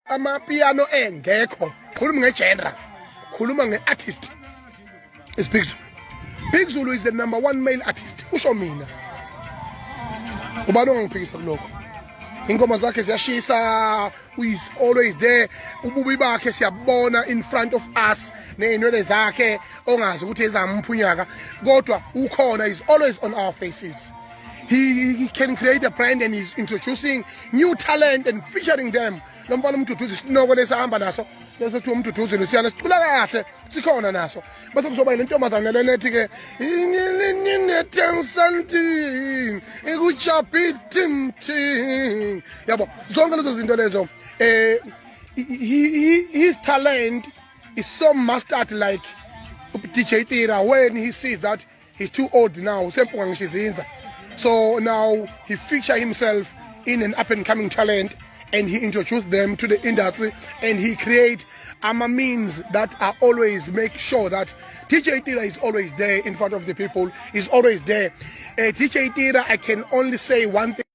amapiano engekho khuluma ngegenre khuluma ngeartist is Big Zulu. Big Zulu is the #1 male artist usho mina ubani ongiphikisa kuloko ingoma zakhe ziyashisa is always there ububi bakhe siyabona in front of us neinwele zakhe ongazi ukuthi ezamphunyaka kodwa ukhona is always on our faces. He can create a brand and he's introducing new talent and featuring them. Lomfana Mduduzi sinoko lesihamba naso bese kuthi Mduduzi lesiyana sicula kahle sikhona naso bese kuzoba lentombazana lenethi ke ingilininetensanti ikuchapitimting yabo zonke lezo zinto lezo his talent is so mastered like DJ Tira when he sees that he's too old now sempunga ngishizinza. So now he feature himself in an up-and-coming talent and he introduced them to the industry and he create means that are always make sure that DJ Tira is always there in front of the people, is always there. DJ Tira, I can only say one thing.